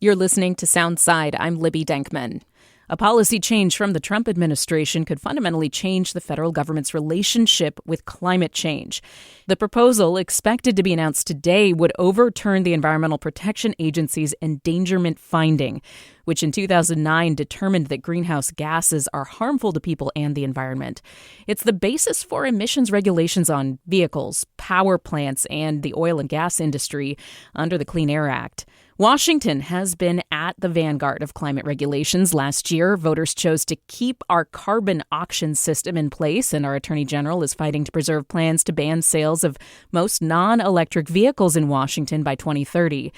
You're listening to Soundside. I'm Libby Denkman. A policy change from the Trump administration could fundamentally change the federal government's relationship with climate change. The proposal, expected to be announced today, would overturn the Environmental Protection Agency's endangerment finding, which in 2009 determined that greenhouse gases are harmful to people and the environment. It's the basis for emissions regulations on vehicles, power plants, and the oil and gas industry under the Clean Air Act. Washington has been at the vanguard of climate regulations. Last year, voters chose to keep our carbon auction system in place, and our attorney general is fighting to preserve plans to ban sales of most non-electric vehicles in Washington by 2030.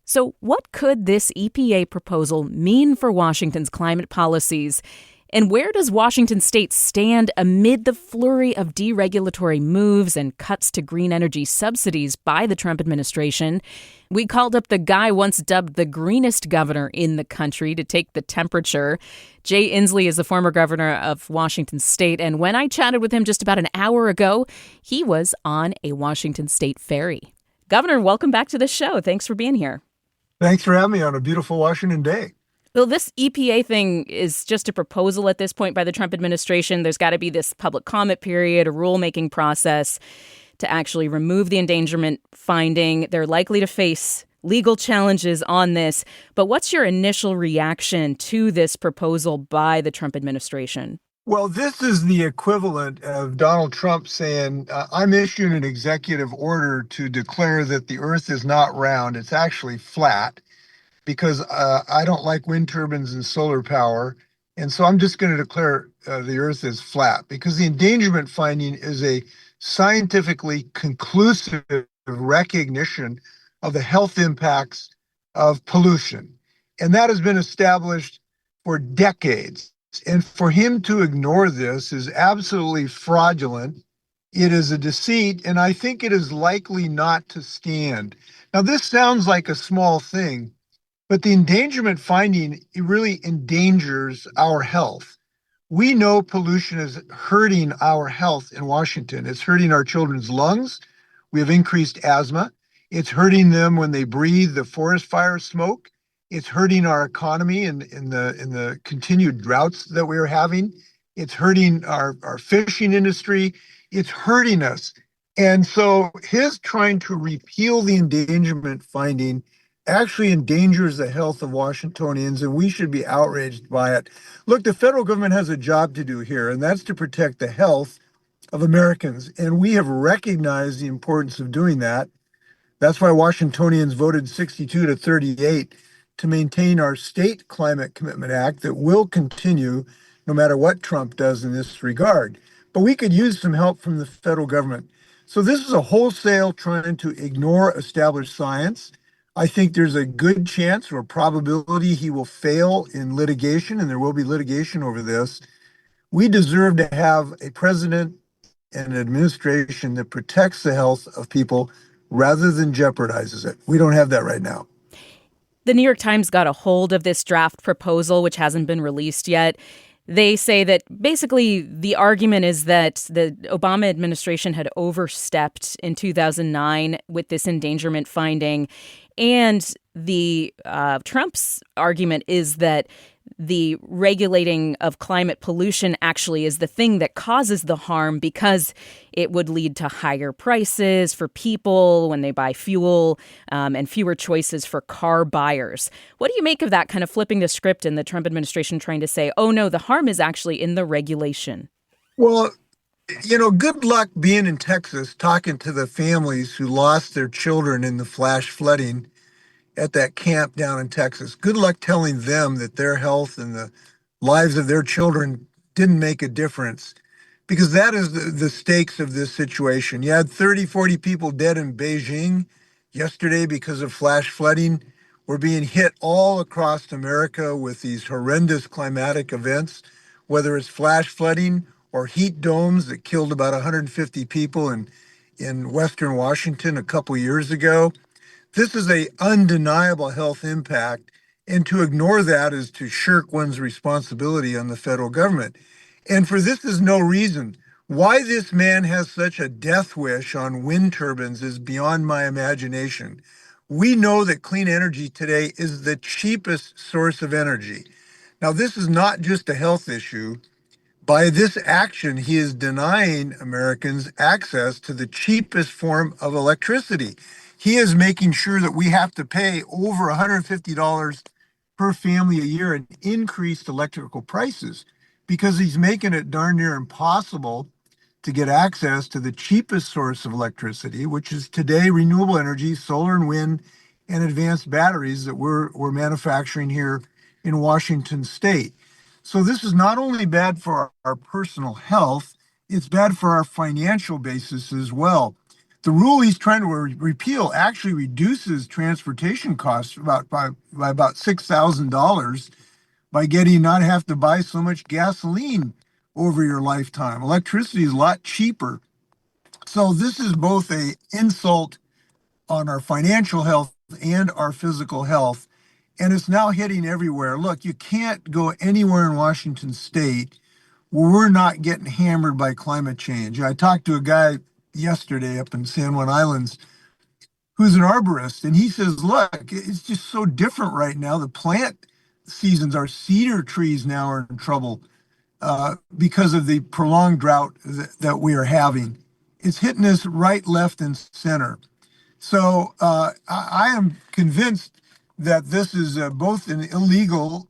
So what could this EPA proposal mean for Washington's climate policies? And where does Washington state stand amid the flurry of deregulatory moves and cuts to green energy subsidies by the Trump administration? We called up the guy once dubbed the greenest governor in the country to take the temperature. Jay Inslee is the former governor of Washington state, and when I chatted with him just about an hour ago, he was on a Washington state ferry. Governor, welcome back to the show. Thanks for being here. Thanks for having me on a beautiful Washington day. Well, this EPA thing is just a proposal at this point by the Trump administration. There's got to be this public comment period, a rulemaking process to actually remove the endangerment finding. They're likely to face legal challenges on this. But what's your initial reaction to this proposal by the Trump administration? Well, this is the equivalent of Donald Trump saying, I'm issuing an executive order to declare that the earth is not round, it's actually flat, because I don't like wind turbines and solar power. And so I'm just going to declare the earth is flat, because the endangerment finding is a scientifically conclusive recognition of the health impacts of pollution. And that has been established for decades. And for him to ignore this is absolutely fraudulent. It is a deceit, and I think it is likely not to stand. Now, this sounds like a small thing, but the endangerment finding, it really endangers our health. We know pollution is hurting our health in Washington. It's hurting our children's lungs. We have increased asthma. It's hurting them when they breathe the forest fire smoke. It's hurting our economy in the continued droughts that we are having. It's hurting our fishing industry. It's hurting us. And so his trying to repeal the endangerment finding actually endangers the health of Washingtonians, and we should be outraged by it. Look, the federal government has a job to do here, and that's to protect the health of Americans. And we have recognized the importance of doing that. That's why Washingtonians voted 62-38 to maintain our state climate commitment act that will continue no matter what Trump does in this regard. But we could use some help from the federal government. So this is a wholesale trying to ignore established science. I think there's a good chance or a probability he will fail in litigation, and there will be litigation over this. We deserve to have a president and an administration that protects the health of people rather than jeopardizes it. We don't have that right now. The New York Times got a hold of this draft proposal, which hasn't been released yet. They say that basically the argument is that the Obama administration had overstepped in 2009 with this endangerment finding. And the Trump's argument is that the regulating of climate pollution actually is the thing that causes the harm, because it would lead to higher prices for people when they buy fuel and fewer choices for car buyers. What do you make of that kind of flipping the script and the Trump administration trying to say, oh, no, the harm is actually in the regulation? Well, good luck being in Texas talking to the families who lost their children in the flash flooding at that camp down in Texas. Good luck telling them that their health and the lives of their children didn't make a difference, because that is the stakes of this situation. You had 30, 40 people dead in Beijing yesterday because of flash flooding. We're being hit all across America with these horrendous climatic events, whether it's flash flooding or heat domes that killed about 150 people in Western Washington a couple years ago. This is an undeniable health impact, and to ignore that is to shirk one's responsibility on the federal government. And for this is no reason. Why this man has such a death wish on wind turbines is beyond my imagination. We know that clean energy today is the cheapest source of energy. Now, this is not just a health issue. By this action, he is denying Americans access to the cheapest form of electricity. He is making sure that we have to pay over $150 per family a year in increased electrical prices because he's making it darn near impossible to get access to the cheapest source of electricity, which is today renewable energy, solar and wind, and advanced batteries that we're manufacturing here in Washington state. So this is not only bad for our personal health, it's bad for our financial basis as well. The rule he's trying to repeal actually reduces transportation costs by about $6,000 by getting not have to buy so much gasoline over your lifetime. Electricity is a lot cheaper. So this is both a insult on our financial health and our physical health. And it's now hitting everywhere. Look, you can't go anywhere in Washington state where we're not getting hammered by climate change. I talked to a guy yesterday up in San Juan Islands who's an arborist, and he says, look, it's just so different right now. The plant seasons, our cedar trees now are in trouble because of the prolonged drought that we are having. It's hitting us right, left, and center. So I am convinced that this is both an illegal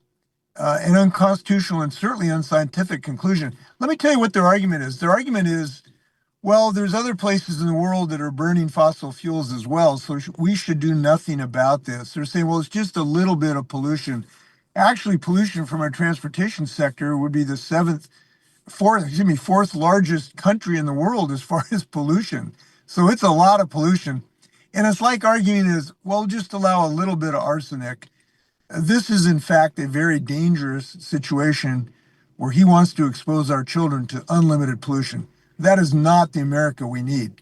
and unconstitutional and certainly unscientific conclusion. Let me tell you what their argument is. Their argument is, well, there's other places in the world that are burning fossil fuels as well, so we should do nothing about this. They're saying, well, it's just a little bit of pollution. Actually, pollution from our transportation sector would be the fourth largest country in the world as far as pollution. So it's a lot of pollution. And it's like arguing is, well, just allow a little bit of arsenic. This is, in fact, a very dangerous situation where he wants to expose our children to unlimited pollution. That is not the America we need.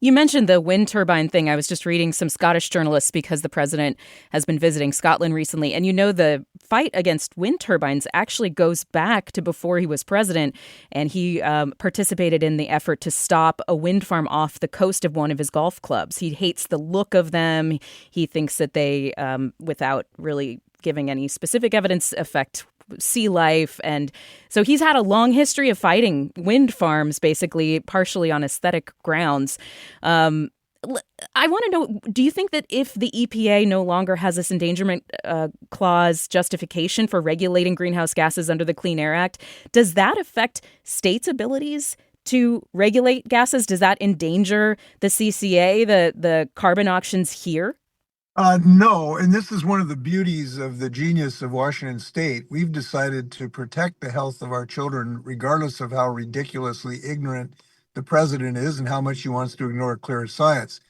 You mentioned the wind turbine thing. I was just reading some Scottish journalists because the president has been visiting Scotland recently. And the fight against wind turbines actually goes back to before he was president. And he participated in the effort to stop a wind farm off the coast of one of his golf clubs. He hates the look of them. He thinks that they, without really giving any specific evidence, affect sea life. And so he's had a long history of fighting wind farms, basically, partially on aesthetic grounds. I want to know, do you think that if the EPA no longer has this endangerment clause justification for regulating greenhouse gases under the Clean Air Act, does that affect states' abilities to regulate gases? Does that endanger the CCA, the carbon auctions here? No, and this is one of the beauties of the genius of Washington State. We've decided to protect the health of our children, regardless of how ridiculously ignorant the president is and how much he wants to ignore clear science.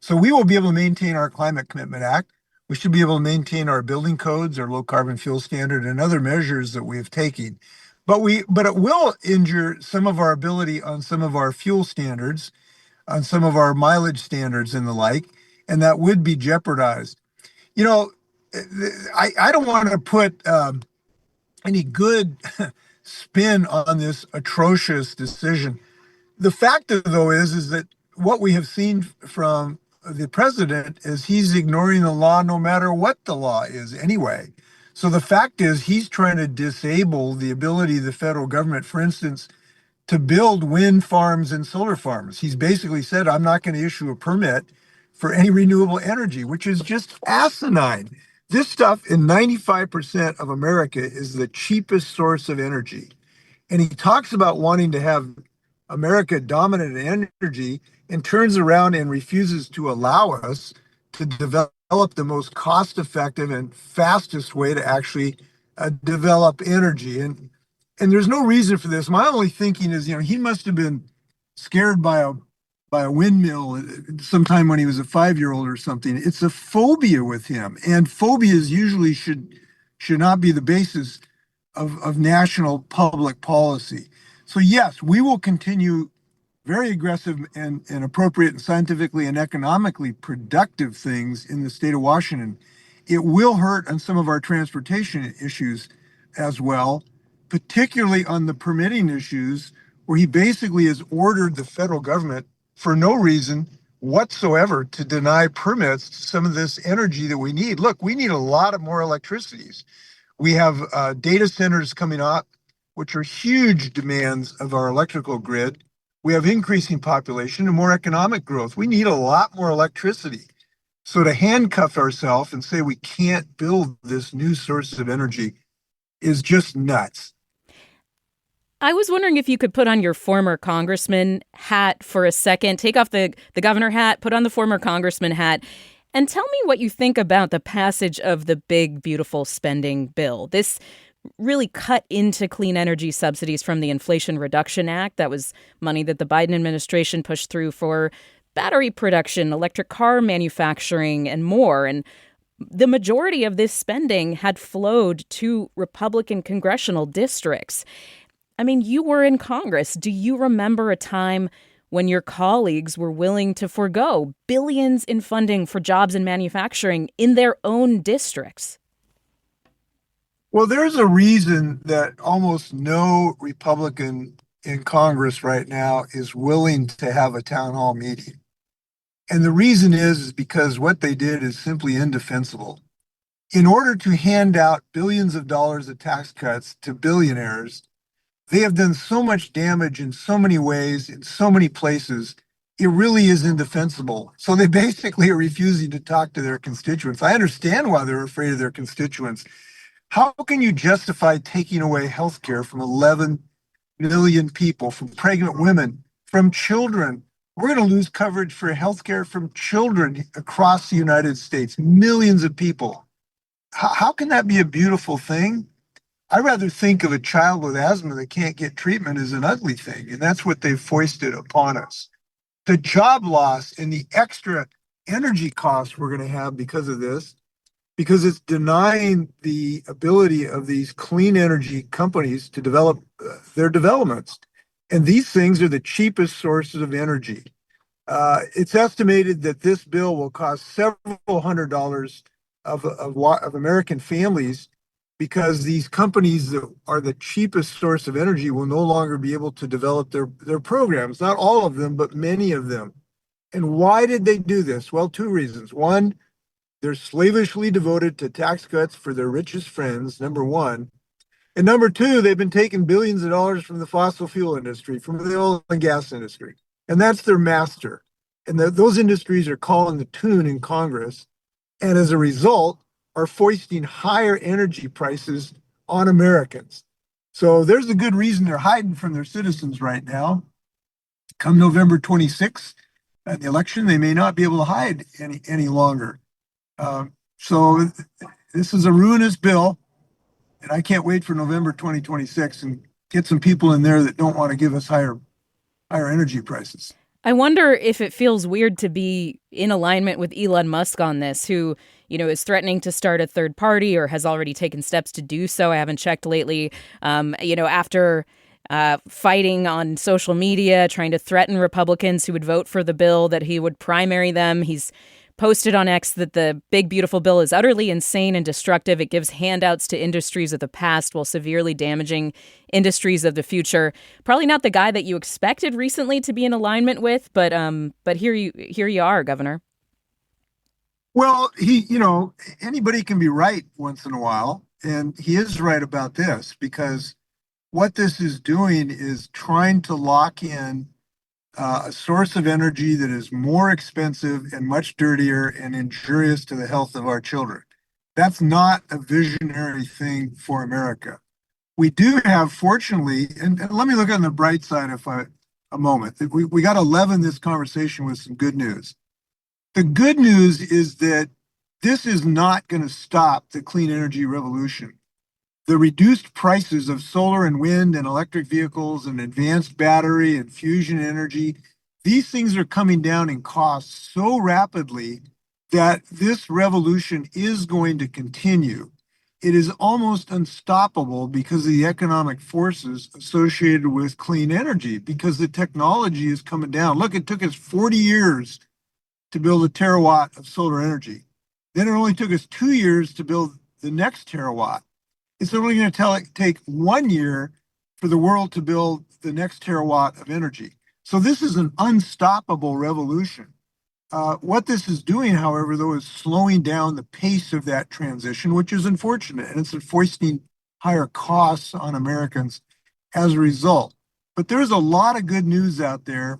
So we will be able to maintain our Climate Commitment Act. We should be able to maintain our building codes, our low carbon fuel standard, and other measures that we have taken. But it will injure some of our ability on some of our fuel standards, on some of our mileage standards and the like, and that would be jeopardized. You know, I don't want to put any good spin on this atrocious decision. The fact, though, is that what we have seen from the president is he's ignoring the law no matter what the law is anyway. So the fact is he's trying to disable the ability of the federal government, for instance, to build wind farms and solar farms. He's basically said, I'm not going to issue a permit for any renewable energy, which is just asinine. This stuff in 95% of America is the cheapest source of energy. And he talks about wanting to have America dominant in energy and turns around and refuses to allow us to develop the most cost effective and fastest way to actually develop energy. And there's no reason for this. My only thinking is, he must have been scared by a windmill sometime when he was a 5-year-old or something. It's a phobia with him, and phobias usually should not be the basis of national public policy. So yes, we will continue very aggressive and appropriate and scientifically and economically productive things in the state of Washington. It will hurt on some of our transportation issues as well, particularly on the permitting issues, where he basically has ordered the federal government for no reason whatsoever to deny permits to some of this energy that we need. Look, we need a lot of more electricities. We have data centers coming up, which are huge demands of our electrical grid. We have increasing population and more economic growth. We need a lot more electricity. So to handcuff ourselves and say we can't build this new source of energy is just nuts. I was wondering if you could put on your former congressman hat for a second, take off the governor hat, put on the former congressman hat, and tell me what you think about the passage of the big, beautiful spending bill. This really cut into clean energy subsidies from the Inflation Reduction Act. That was money that the Biden administration pushed through for battery production, electric car manufacturing, and more. And the majority of this spending had flowed to Republican congressional districts. I mean, you were in Congress. Do you remember a time when your colleagues were willing to forgo billions in funding for jobs and manufacturing in their own districts? Well, there's a reason that almost no Republican in Congress right now is willing to have a town hall meeting. And the reason is because what they did is simply indefensible. In order to hand out billions of dollars of tax cuts to billionaires, they have done so much damage in so many ways, in so many places, it really is indefensible. So they basically are refusing to talk to their constituents. I understand why they're afraid of their constituents. How can you justify taking away health care from 11 million people, from pregnant women, from children? We're going to lose coverage for health care from children across the United States, millions of people. How can that be a beautiful thing? I rather think of a child with asthma that can't get treatment as an ugly thing, and that's what they've foisted upon us. The job loss and the extra energy costs we're going to have because of this, because it's denying the ability of these clean energy companies to develop their developments. And these things are the cheapest sources of energy. It's estimated that this bill will cost several $100s of American families, because these companies that are the cheapest source of energy will no longer be able to develop their programs. Not all of them, but many of them. And why did they do this? Well, two reasons. One, they're slavishly devoted to tax cuts for their richest friends, number one. And number two, they've been taking billions of dollars from the fossil fuel industry, from the oil and gas industry. And that's their master. And those industries are calling the tune in Congress. And as a result, are foisting higher energy prices on Americans. So there's a good reason they're hiding from their citizens right now. Come November 26th, at the election, they may not be able to hide any longer. So this is a ruinous bill, and I can't wait for November 2026 and get some people in there that don't want to give us higher energy prices. I wonder if it feels weird to be in alignment with Elon Musk on this, who, is threatening to start a third party or has already taken steps to do so. I haven't checked lately. After fighting on social media, trying to threaten Republicans who would vote for the bill, that he would primary them. He's posted on X that the big, beautiful bill is utterly insane and destructive. It gives handouts to industries of the past while severely damaging industries of the future. Probably not the guy that you expected recently to be in alignment with, but here you are, Governor. Well, anybody can be right once in a while, and he is right about this, because what this is doing is trying to lock in a source of energy that is more expensive and much dirtier and injurious to the health of our children. That's not a visionary thing for America. We do have, fortunately, and let me look on the bright side a moment. We got to leaven this conversation with some good news. The good news is that this is not going to stop the clean energy revolution. The reduced prices of solar and wind and electric vehicles and advanced battery and fusion energy, these things are coming down in cost so rapidly that this revolution is going to continue. It is almost unstoppable because of the economic forces associated with clean energy, because the technology is coming down. Look, it took us 40 years to build a terawatt of solar energy. Then it only took us 2 years to build the next terawatt. It's only going to take 1 year for the world to build the next terawatt of energy. So this is an unstoppable revolution. What this is doing, however, though, is slowing down the pace of that transition, which is unfortunate, and it's foisting higher costs on Americans as a result. But there's a lot of good news out there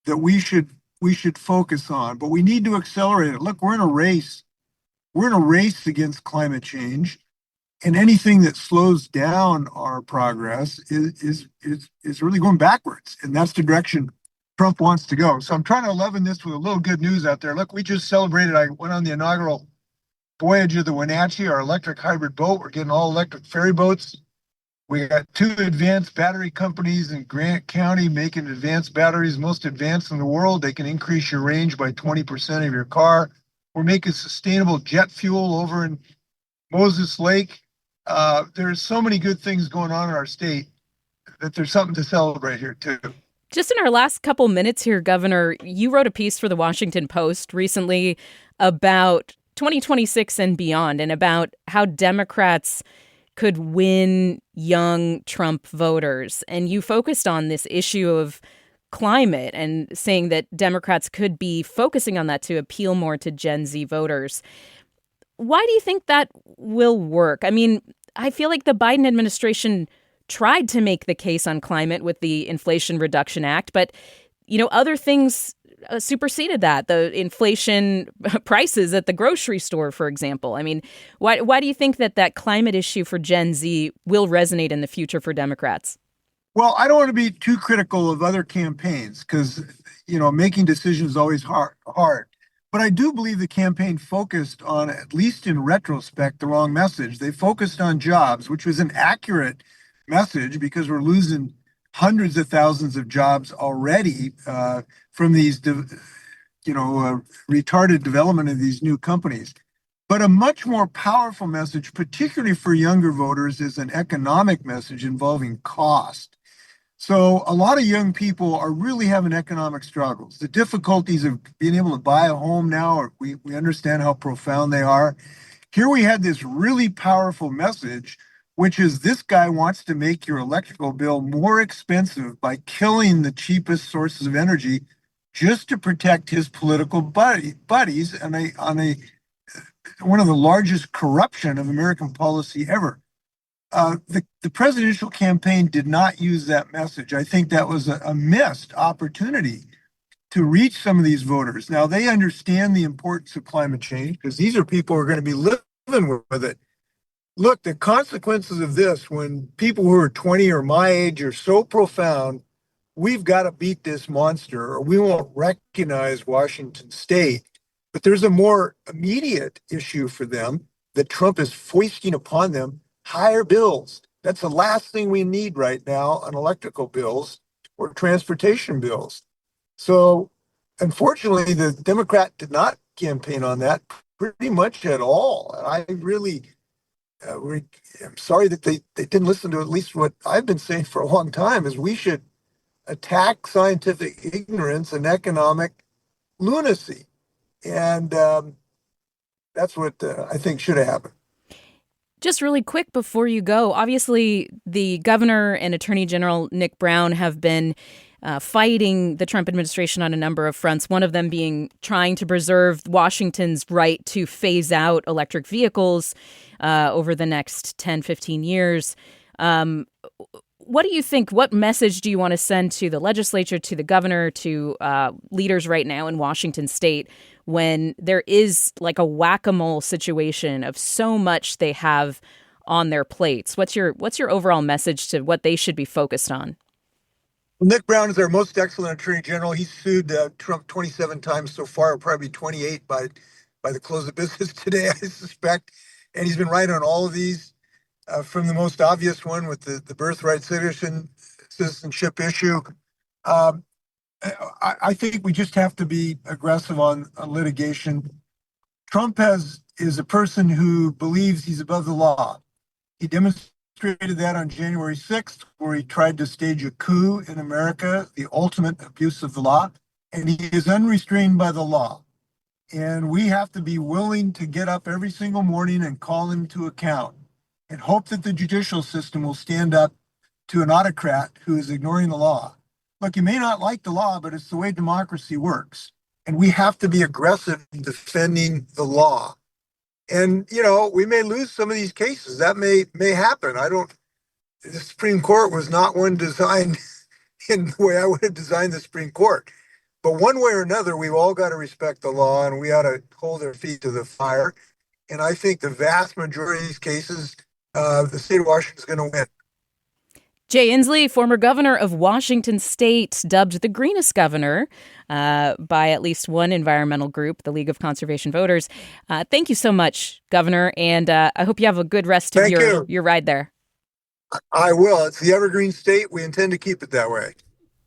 that we should focus on, but we need to accelerate it. Look, we're in a race. We're in a race against climate change, and anything that slows down our progress is really going backwards, and that's the direction Trump wants to go. So I'm trying to leaven this with a little good news out there. Look, we just celebrated. I went on the inaugural voyage of the Wenatchee, our electric hybrid boat. We're getting all electric ferry boats. We got two advanced battery companies in Grant County making advanced batteries, most advanced in the world. They can increase your range by 20% of your car. We're making sustainable jet fuel over in Moses Lake. There's so many good things going on in our state that there's something to celebrate here too. Just in our last couple minutes here, Governor, you wrote a piece for the Washington Post recently about 2026 and beyond, and about how Democrats could win young Trump voters. And you focused on this issue of climate and saying that Democrats could be focusing on that to appeal more to Gen Z voters. Why do you think that will work? I mean, I feel like the Biden administration tried to make the case on climate with the Inflation Reduction Act, but, other things superseded that. The inflation prices at the grocery store, for example. I mean, why do you think that climate issue for Gen Z will resonate in the future for Democrats? Well, I don't want to be too critical of other campaigns because, making decisions is always hard. But I do believe the campaign focused on, at least in retrospect, the wrong message. They focused on jobs, which was an accurate message because we're losing hundreds of thousands of jobs already from these, retarded development of these new companies. But a much more powerful message, particularly for younger voters, is an economic message involving cost. So a lot of young people are really having economic struggles. The difficulties of being able to buy a home now, we understand how profound they are. Here we had this really powerful message, which is this guy wants to make your electrical bill more expensive by killing the cheapest sources of energy just to protect his political buddies on one of the largest corruption of American policy ever. The presidential campaign did not use that message. I think that was a missed opportunity to reach some of these voters. Now, they understand the importance of climate change because these are people who are going to be living with it. Look, the consequences of this, when people who are 20 or my age are so profound, we've got to beat this monster or we won't recognize Washington State. But there's a more immediate issue for them that Trump is foisting upon them: higher bills. That's the last thing we need right now on electrical bills or transportation bills. So unfortunately, the Democrat did not campaign on that pretty much at all. I really, I'm sorry that they didn't listen to at least what I've been saying for a long time, is we should attack scientific ignorance and economic lunacy. And that's what I think should have happened. Just really quick before you go, obviously the governor and Attorney General Nick Brown have been fighting the Trump administration on a number of fronts, one of them being trying to preserve Washington's right to phase out electric vehicles over the next 10, 15 years. What do you think? What message do you want to send to the legislature, to the governor, to leaders right now in Washington state when there is like a whack-a-mole situation of so much they have on their plates? What's your overall message to what they should be focused on? Well, Nick Brown is our most excellent attorney general. He's sued Trump 27 times so far, probably 28 by the close of business today, I suspect. And he's been right on all of these. From the most obvious one with the birthright citizenship issue. I think we just have to be aggressive on litigation. Trump is a person who believes he's above the law. He demonstrated that on January 6th, where he tried to stage a coup in America, the ultimate abuse of the law, and he is unrestrained by the law. And we have to be willing to get up every single morning and call him to account, and hope that the judicial system will stand up to an autocrat who is ignoring the law. Look, you may not like the law, but it's the way democracy works. and we have to be aggressive in defending the law. And, we may lose some of these cases. That may happen. The Supreme Court was not one designed in the way I would have designed the Supreme Court. But one way or another, we've all got to respect the law, and we ought to hold our feet to the fire. And I think the vast majority of these cases, the state of Washington is going to win. Jay Inslee, former governor of Washington State, dubbed the greenest governor by at least one environmental group, the League of Conservation Voters. Thank you so much, Governor, and I hope you have a good rest of your ride there. I will. It's the evergreen state. We intend to keep it that way.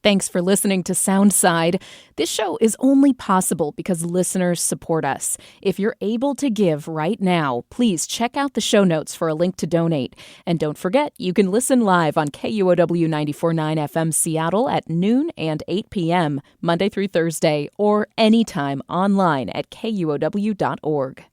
Thanks for listening to Soundside. This show is only possible because listeners support us. If you're able to give right now, please check out the show notes for a link to donate. And don't forget, you can listen live on KUOW 94.9 FM Seattle at noon and 8 p.m., Monday through Thursday, or anytime online at KUOW.org.